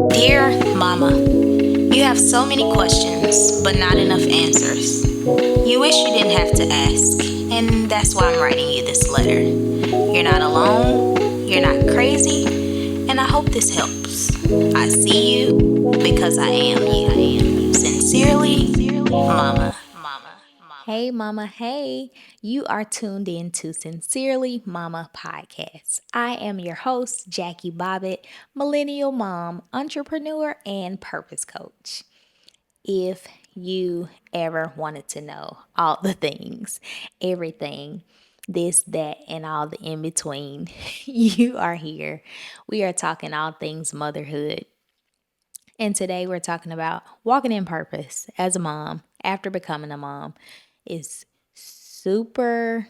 Dear Mama, you have so many questions, but not enough answers. You wish you didn't have to ask, and that's why I'm writing you this letter. You're not alone, you're not crazy, and I hope this helps. I see you because I am you. Sincerely, Mama. Hey, Mama. Hey, you are tuned in to Sincerely Mama podcast. I am your host, Jackie Bobbitt, millennial mom, entrepreneur, and purpose coach. If you ever wanted to know all the things, everything, this, that, and all the in between, you are here. We are talking all things motherhood. And today we're talking about walking in purpose as a mom after becoming a mom is super,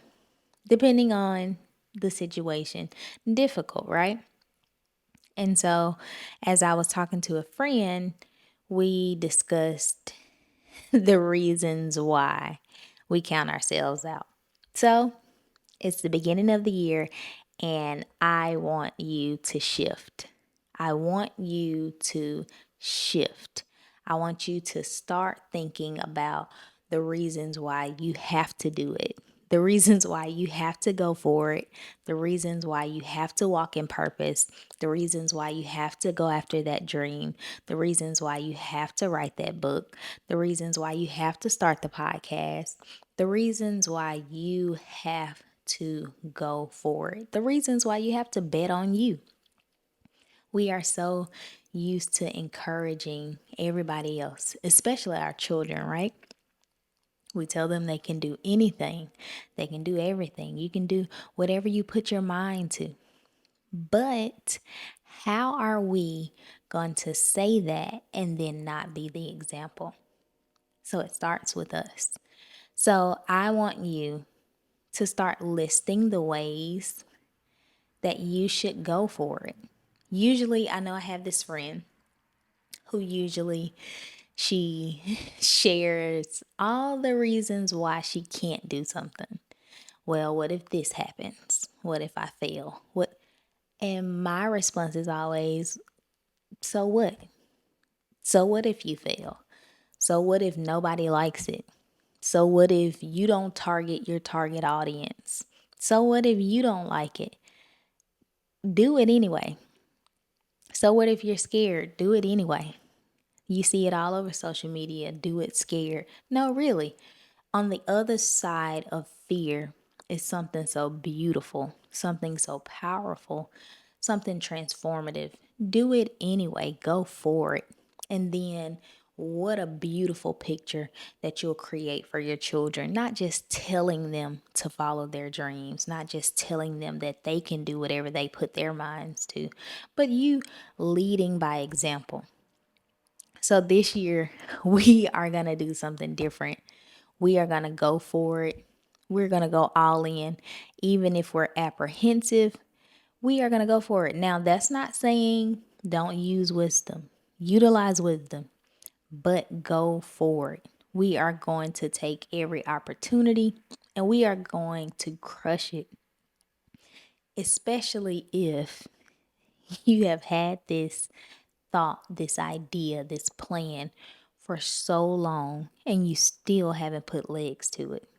depending on the situation, difficult, right? And so, as I was talking to a friend, we discussed the reasons why we count ourselves out. So, it's the beginning of the year, and I want you to shift. I want you to shift. I want you to start thinking about the reasons why you have to do it, the reasons why you have to go for it, the reasons why you have to walk in purpose, the reasons why you have to go after that dream, the reasons why you have to write that book, the reasons why you have to start the podcast, the reasons why you have to go for it, the reasons why you have to bet on you. We are so used to encouraging everybody else, especially our children, right? We tell them they can do anything, they can do everything. You can do whatever you put your mind to. But how are we going to say that and then not be the example? So it starts with us. So I want you to start listing the ways that you should go for it. Usually, I know I have this friend who usually she shares all the reasons why she can't do something. Well, what if this happens? What if I fail? What? And my response is always, so what? So what if you fail? So what if nobody likes it? So what if you don't target your target audience? So what if you don't like it? Do it anyway. So what if you're scared? Do it anyway. You see it all over social media. Do it scared. No, really. On the other side of fear is something so beautiful, something so powerful, something transformative. Do it anyway. Go for it. And then what a beautiful picture that you'll create for your children. Not just telling them to follow their dreams, not just telling them that they can do whatever they put their minds to, but you leading by example. So this year, we are going to do something different. We are going to go for it. We're going to go all in. Even if we're apprehensive, we are going to go for it. Now, that's not saying don't use wisdom. Utilize wisdom, but go for it. We are going to take every opportunity and we are going to crush it, especially if you have had this thought, this idea, this plan for so long and you still haven't put legs to it.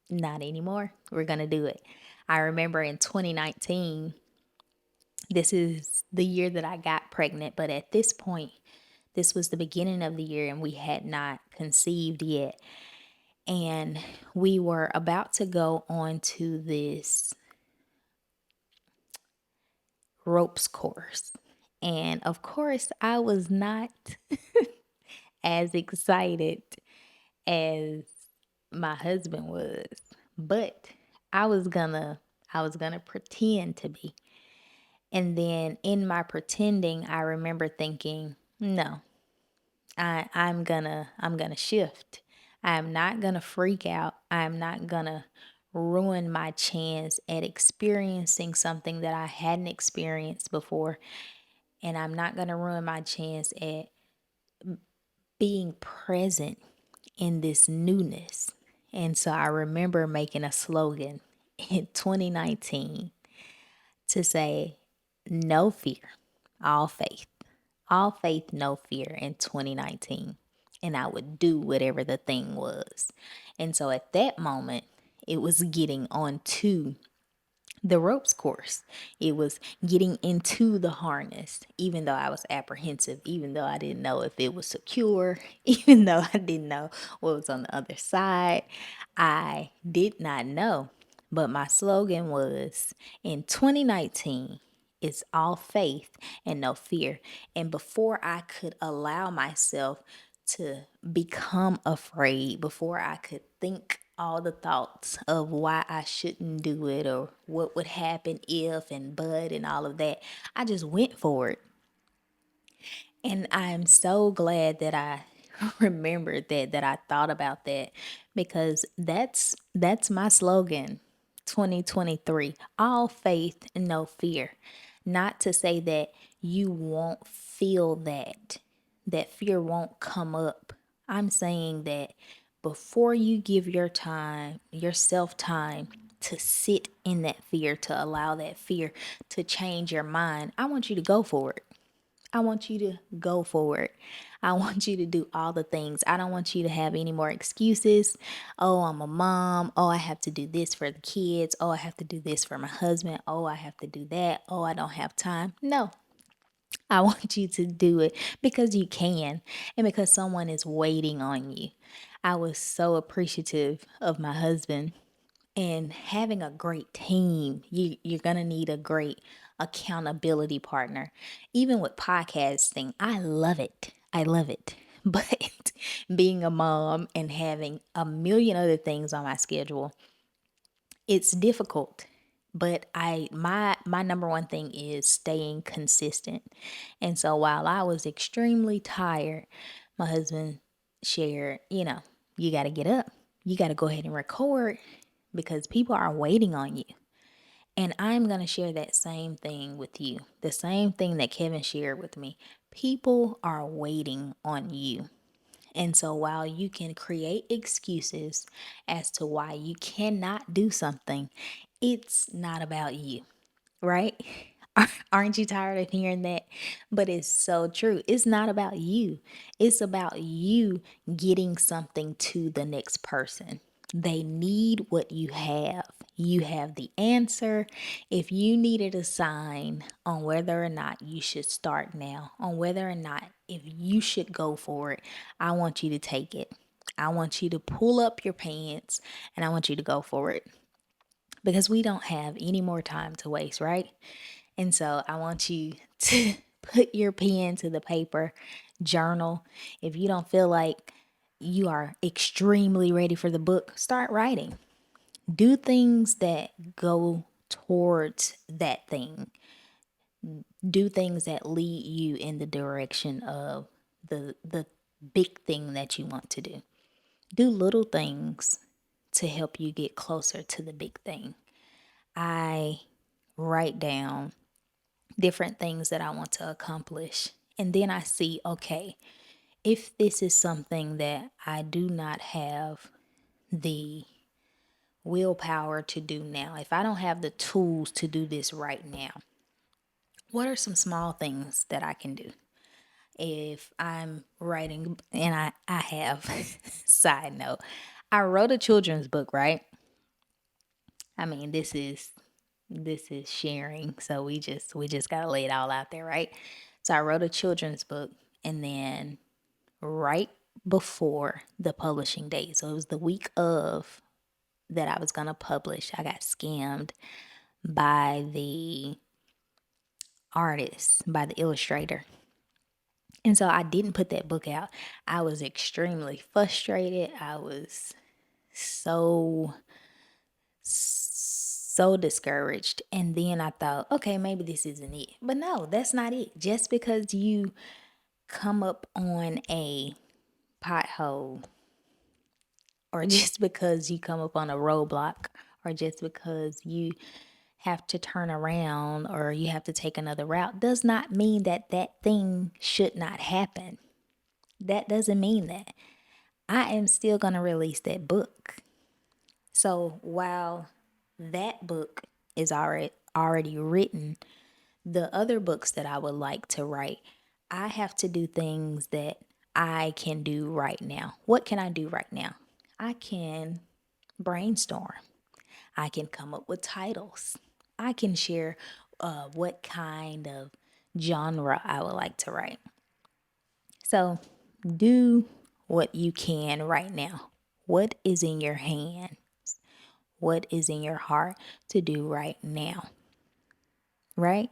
Not anymore. We're going to do it. I remember in 2019, this is the year that I got pregnant, but at this point, this was the beginning of the year and we had not conceived yet. And we were about to go on to this ropes course. And of course, I was not as excited as my husband was, but I was gonna pretend to be. And then in my pretending, I remember thinking, no, I'm gonna shift. I'm not gonna freak out. I'm not gonna ruin my chance at experiencing something that I hadn't experienced before. And I'm not gonna ruin my chance at being present in this newness. And so I remember making a slogan in 2019 to say, no fear, all faith. all faith, no fear in 2019. And I would do whatever the thing was. And so at that moment, it was getting on to the ropes course. It was getting into the harness, even though I was apprehensive, even though I didn't know if it was secure, even though I didn't know what was on the other side. I did not know. But my slogan was in 2019, it's all faith and no fear. And before I could allow myself to become afraid, before I could think all the thoughts of why I shouldn't do it or what would happen if and but and all of that, I just went for it. And I'm so glad that I remembered that I thought about that because that's my slogan 2023. All faith, no fear. Not to say that you won't feel that fear won't come up. I'm saying that before you give yourself time to sit in that fear, to allow that fear to change your mind, I want you to go for it. I want you to go forward. I want you to do all the things. I don't want you to have any more excuses. Oh, I'm a mom. Oh, I have to do this for the kids. Oh, I have to do this for my husband. Oh, I have to do that. Oh, I don't have time. No, I want you to do it because you can and because someone is waiting on you. I was so appreciative of my husband and having a great team. You're going to need a great accountability partner. Even with podcasting, I love it. I love it. But being a mom and having a million other things on my schedule, it's difficult. But my number one thing is staying consistent. And so while I was extremely tired, my husband shared, you got to get up. You got to go ahead and record because people are waiting on you. And I'm going to share that same thing with you. The same thing that Kevin shared with me. People are waiting on you. And so while you can create excuses as to why you cannot do something, it's not about you, right? Aren't you tired of hearing that? But it's so true. It's not about you. It's about you getting something to the next person. They need what you have. You have the answer. If you needed a sign on whether or not you should start now, on whether or not if you should go for it, I want you to take it. I want you to pull up your pants and I want you to go for it because we don't have any more time to waste, right? And so I want you to put your pen to the paper, journal. If you don't feel like you are extremely ready for the book, start writing. Do things that go towards that thing. Do things that lead you in the direction of the big thing that you want to do. Do little things to help you get closer to the big thing. I write down different things that I want to accomplish. And then I see, okay, if this is something that I do not have the willpower to do now, if I don't have the tools to do this right now, what are some small things that I can do? If I'm writing, and I have, side note, I wrote a children's book, right? I mean, this is sharing, so we just gotta lay it all out there, right? So I wrote a children's book, and then right before the publishing date, so it was the week of that I was gonna publish, I got scammed by the artist, by the illustrator. And so I didn't put that book out. I was extremely frustrated. I was so so discouraged. And then I thought, okay, maybe this isn't it. But no, that's not it. Just because you come up on a pothole, or just because you come up on a roadblock, or just because you have to turn around or you have to take another route, does not mean that that thing should not happen. That doesn't mean that. I am still going to release that book. So while that book is already written, the other books that I would like to write, I have to do things that I can do right now. What can I do right now? I can brainstorm. I can come up with titles. I can share what kind of genre I would like to write. So do what you can right now. What is in your hand? What is in your heart to do right now? Right?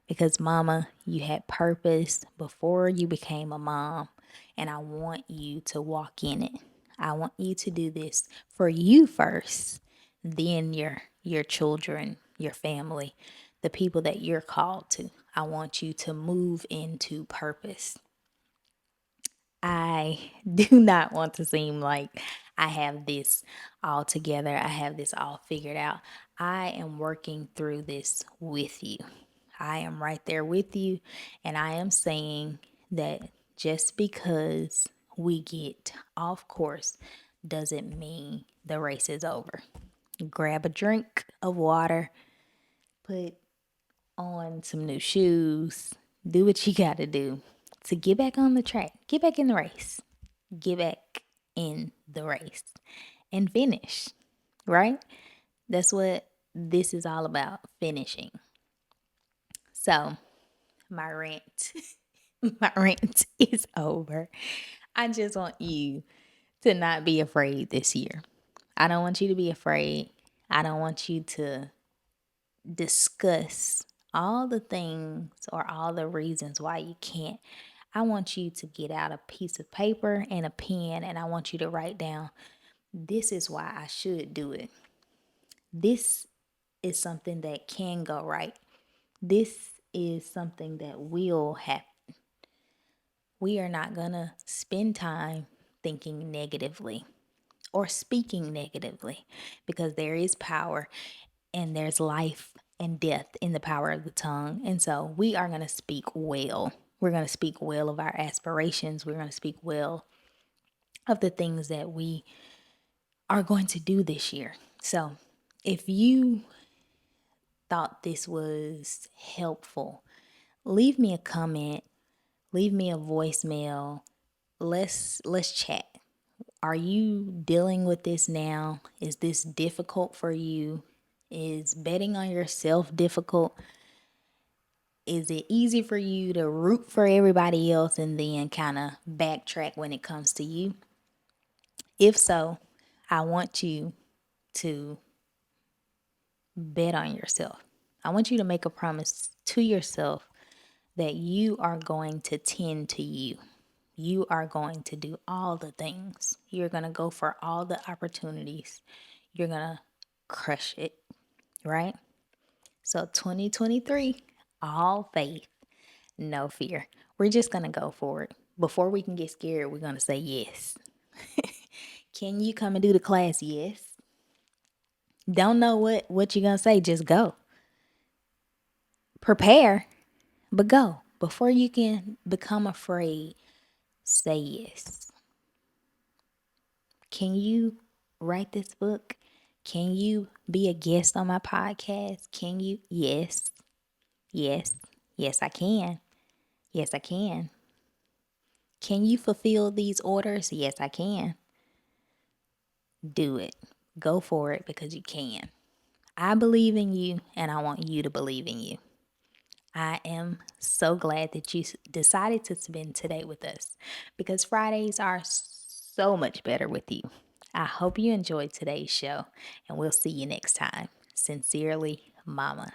Because, mama, you had purpose before you became a mom, and I want you to walk in it. I want you to do this for you first, then your children, your family, the people that you're called to. I want you to move into purpose. I do not want to seem like I have this all together. I have this all figured out. I am working through this with you. I am right there with you. And I am saying that just because we get off course doesn't mean the race is over. Grab a drink of water, put on some new shoes, do what you got to do to get back on the track, get back in the race, get back in the race and finish, right? That's what this is all about, finishing. So, my rant, my rant is over. I just want you to not be afraid this year. I don't want you to be afraid. I don't want you to discuss all the things or all the reasons why you can't. I want you to get out a piece of paper and a pen, and I want you to write down, this is why I should do it. This is something that can go right. This is something that will happen. We are not going to spend time thinking negatively or speaking negatively, because there is power and there's life and death in the power of the tongue. And so we are going to speak well. We're going to speak well of our aspirations. We're going to speak well of the things that we are going to do this year. So if you thought this was helpful, leave me a comment, leave me a voicemail. Let's chat. Are you dealing with this now? Is this difficult for you? Is betting on yourself difficult? Is it easy for you to root for everybody else and then kind of backtrack when it comes to you? If so, I want you to bet on yourself. I want you to make a promise to yourself that you are going to tend to you. You are going to do all the things. You're going to go for all the opportunities. You're going to crush it, right? So 2023, all faith, no fear. We're just going to go for it. Before we can get scared, we're going to say yes. Can you come and do the class? Yes. Don't know what you're going to say, just go. Prepare, but go. Before you can become afraid, say yes. Can you write this book? Can you be a guest on my podcast? Can you? Yes. Yes. Yes, I can. Yes, I can. Can you fulfill these orders? Yes, I can. Do it. Go for it because you can. I believe in you and I want you to believe in you. I am so glad that you decided to spend today with us, because Fridays are so much better with you. I hope you enjoyed today's show, and we'll see you next time. Sincerely, Mama.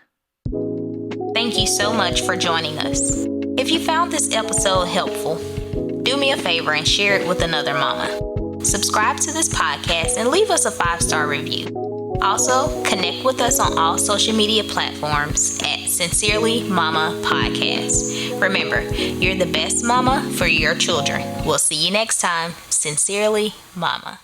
Thank you so much for joining us. If you found this episode helpful, do me a favor and share it with another mama. Subscribe to this podcast and leave us a 5-star review. Also, connect with us on all social media platforms at Sincerely Mama Podcast. Remember, you're the best mama for your children. We'll see you next time. Sincerely, Mama.